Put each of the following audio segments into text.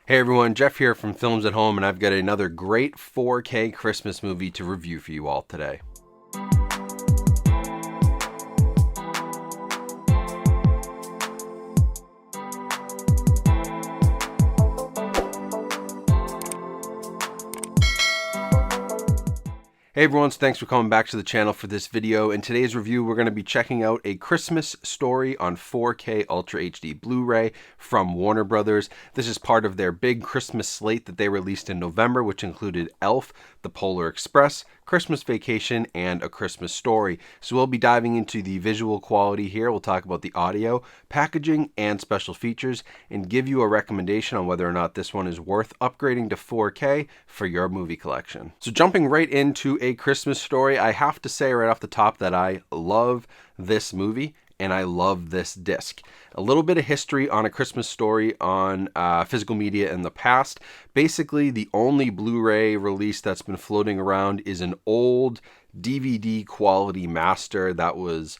Hey everyone, Jeff here from Films at Home, and I've got another great 4K Christmas movie to review for you all today. Hey everyone, so thanks for coming back to the channel for this video. In today's review, we're going to be checking out A Christmas Story on 4K Ultra HD Blu-ray from Warner Brothers. This is part of their big Christmas slate that they released in November, which included Elf, The Polar Express, Christmas Vacation, and A Christmas Story. So we'll be diving into the visual quality here. We'll talk about the audio, packaging, and special features, and give you a recommendation on whether or not this one is worth upgrading to 4K for your movie collection. So jumping right into A Christmas Story, I have to say right off the top that I love this movie and I love this disc. A little bit of history on A Christmas Story on physical media in the past. Basically, the only Blu-ray release that's been floating around is an old DVD quality master that was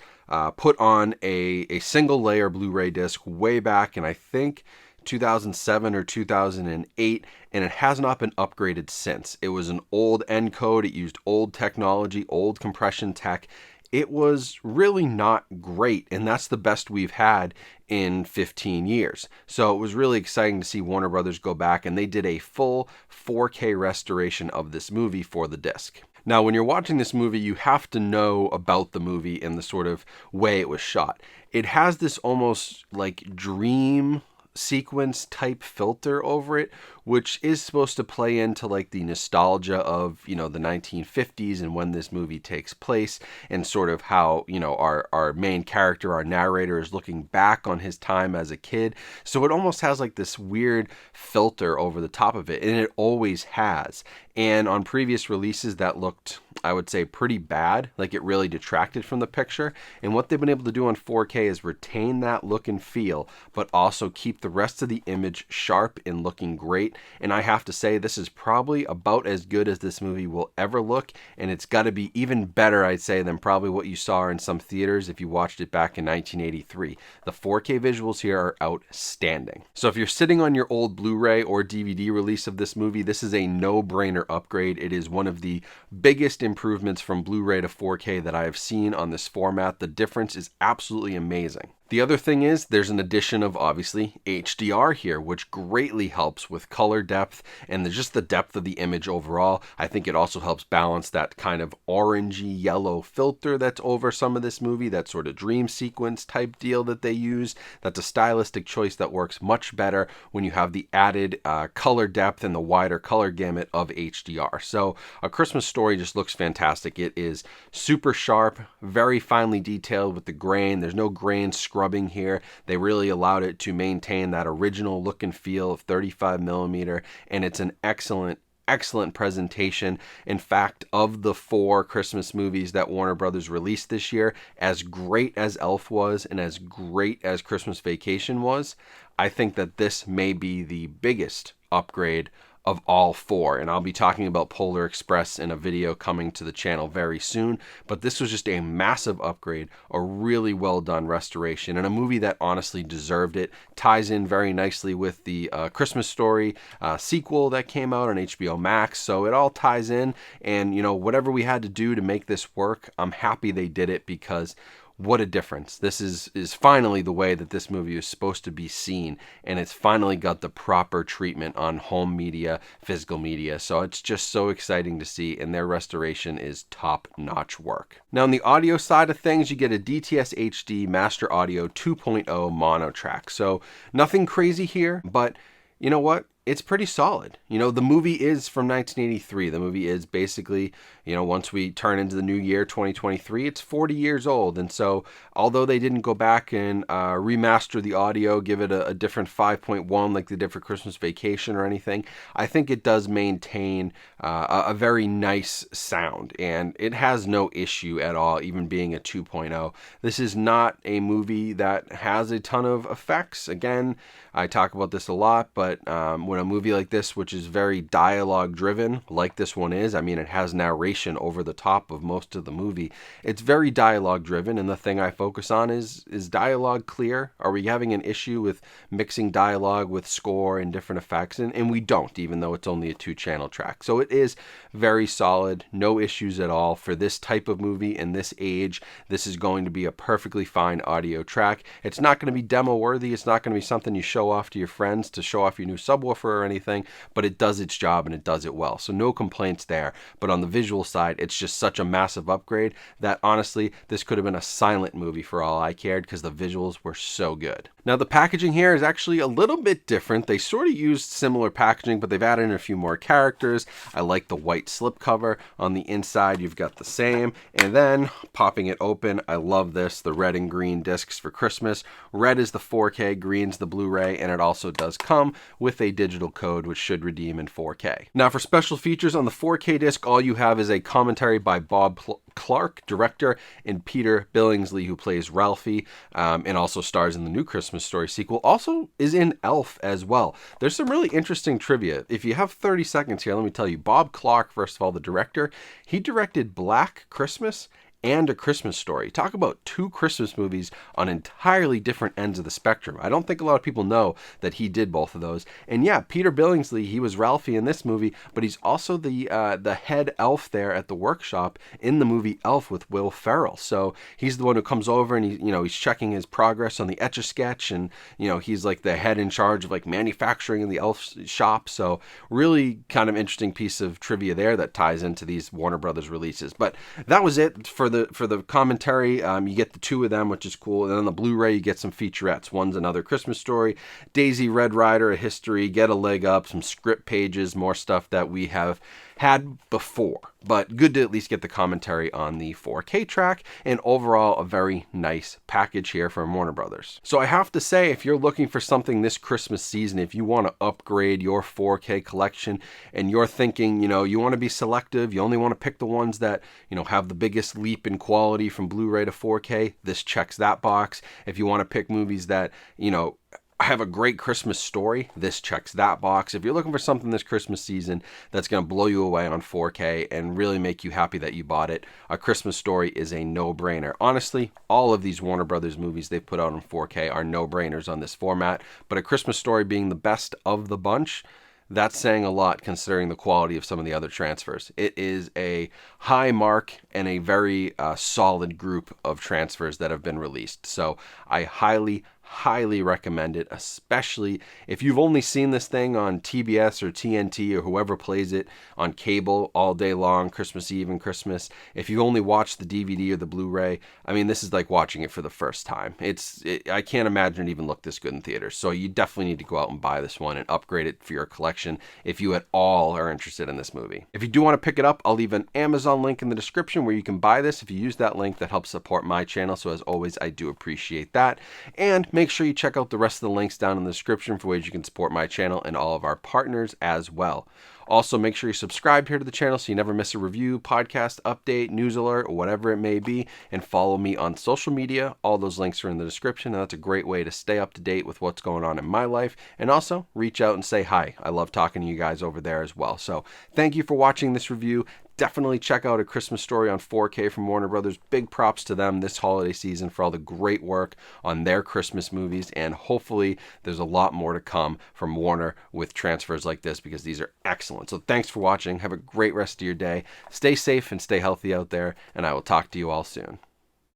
put on a single layer Blu-ray disc way back in, I think, 2007 or 2008, and it has not been upgraded since. It was an old encode, it used old technology, old compression tech. It was really not great, and that's the best we've had in 15 years. So it was really exciting to see Warner Brothers go back, and they did a full 4K restoration of this movie for the disc. Now, when you're watching this movie, you have to know about the movie and the sort of way it was shot. It has this almost like dream sequence type filter over it, which is supposed to play into like the nostalgia of, you know, the 1950s and when this movie takes place, and sort of how, you know, our main character, our narrator, is looking back on his time as a kid. So it almost has like this weird filter over the top of it, and it always has. And on previous releases that looked, I would say, pretty bad, like it really detracted from the picture. And what they've been able to do on 4K is retain that look and feel, but also keep the rest of the image sharp and looking great. And I have to say, this is probably about as good as this movie will ever look, and it's got to be even better, I'd say, than probably what you saw in some theaters if you watched it back in 1983. The 4K visuals here are outstanding. So if you're sitting on your old Blu-ray or DVD release of this movie, this is a no-brainer upgrade. It is one of the biggest improvements from Blu-ray to 4K that I have seen on this format. The difference is absolutely amazing. The other thing is there's an addition of, obviously, HDR here, which greatly helps with color depth and just the depth of the image overall. I think it also helps balance that kind of orangey yellow filter that's over some of this movie, that sort of dream sequence type deal that they use. That's a stylistic choice that works much better when you have the added color depth and the wider color gamut of HDR. So A Christmas Story just looks fantastic. It is super sharp, very finely detailed with the grain. There's no grain scrubbing here. They really allowed it to maintain that original look and feel of 35mm, and it's an excellent presentation. In fact, of the 4 Christmas movies that Warner Brothers released this year, as great as Elf was and as great as Christmas Vacation was, I think that this may be the biggest upgrade of all 4, and I'll be talking about Polar Express in a video coming to the channel very soon. But this was just a massive upgrade, a really well done restoration, and a movie that honestly deserved it. Ties in very nicely with the Christmas Story sequel that came out on HBO Max, so it all ties in. And you know, whatever we had to do to make this work, I'm happy they did it, because what a difference. This is finally the way that this movie is supposed to be seen, and it's finally got the proper treatment on home media, physical media. So it's just so exciting to see, and their restoration is top-notch work. Now, on the audio side of things, you get a DTS HD Master Audio 2.0 mono track. So nothing crazy here, but you know what? It's pretty solid. You know, the movie is from 1983. The movie is basically, you know, once we turn into the new year, 2023, it's 40 years old. And so, although they didn't go back and remaster the audio, give it a different 5.1 like they did for Christmas Vacation or anything, I think it does maintain a very nice sound. And it has no issue at all, even being a 2.0. This is not a movie that has a ton of effects. Again, I talk about this a lot, but when when a movie like this, which is very dialogue driven, like this one is, I mean, it has narration over the top of most of the movie. It's very dialogue driven, and the thing I focus on is dialogue clear? Are we having an issue with mixing dialogue with score and different effects? And we don't, even though it's only a 2-channel track. So it is very solid, no issues at all. For this type of movie in this age, this is going to be a perfectly fine audio track. It's not going to be demo worthy. It's not going to be something you show off to your friends to show off your new subwoofer or anything, but it does its job and it does it well. So no complaints there. But on the visual side, it's just such a massive upgrade that honestly, this could have been a silent movie for all I cared because the visuals were so good. Now the packaging here is actually a little bit different. They sort of used similar packaging, but they've added in a few more characters. I like the white slipcover. On the inside, you've got the same. And then popping it open, I love this, the red and green discs for Christmas. Red is the 4K, green's the Blu-ray, and it also does come with a digital code which should redeem in 4K. Now for special features on the 4K disc, all you have is a commentary by Bob Clark, director, and Peter Billingsley, who plays Ralphie, and also stars in the new Christmas Story sequel, also is in Elf as well. There's some really interesting trivia. If you have 30 seconds here, let me tell you, Bob Clark, first of all, the director, he directed Black Christmas and A Christmas Story. Talk about 2 Christmas movies on entirely different ends of the spectrum. I don't think a lot of people know that he did both of those. And yeah, Peter Billingsley, he was Ralphie in this movie, but he's also the head elf there at the workshop in the movie Elf with Will Ferrell. So he's the one who comes over and he's checking his progress on the Etch-a-Sketch, and he's like the head in charge of like manufacturing in the elf shop. So really kind of interesting piece of trivia there that ties into these Warner Brothers releases. But that was it for the commentary. You get the 2 of them, which is cool. And on the Blu-ray, you get some featurettes. One's Another Christmas Story, Daisy Red Rider, A History, Get a Leg Up, some script pages, more stuff that we have had before. But good to at least get the commentary on the 4K track, and overall a very nice package here from Warner Brothers. So I have to say, if you're looking for something this Christmas season, if you want to upgrade your 4K collection and you're thinking, you want to be selective, you only want to pick the ones that, have the biggest leap in quality from Blu-ray to 4K, this checks that box. If you want to pick movies that, have a great Christmas story, this checks that box. If you're looking for something this Christmas season that's going to blow you away on 4K and really make you happy that you bought it, A Christmas Story is a no-brainer. Honestly, all of these Warner Brothers movies they've put out on 4K are no-brainers on this format, but A Christmas Story being the best of the bunch, that's saying a lot considering the quality of some of the other transfers. It is a high mark and a very solid group of transfers that have been released. So I highly recommend it, especially if you've only seen this thing on TBS or TNT or whoever plays it on cable all day long, Christmas Eve and Christmas. If you only watch the DVD or the Blu-ray, I mean, this is like watching it for the first time. I can't imagine it even looked this good in theaters. So you definitely need to go out and buy this one and upgrade it for your collection if you at all are interested in this movie. If you do want to pick it up, I'll leave an Amazon link in the description where you can buy this. If you use that link, that helps support my channel. So as always, I do appreciate that. And make sure you check out the rest of the links down in the description for ways you can support my channel and all of our partners as well. Also, make sure you're subscribed here to the channel so you never miss a review, podcast, update, news alert, whatever it may be. And follow me on social media. All those links are in the description. And that's a great way to stay up to date with what's going on in my life. And also, reach out and say hi. I love talking to you guys over there as well. So, thank you for watching this review. Definitely check out A Christmas Story on 4K from Warner Brothers. Big props to them this holiday season for all the great work on their Christmas movies. And hopefully there's a lot more to come from Warner with transfers like this because these are excellent. So thanks for watching. Have a great rest of your day. Stay safe and stay healthy out there. And I will talk to you all soon.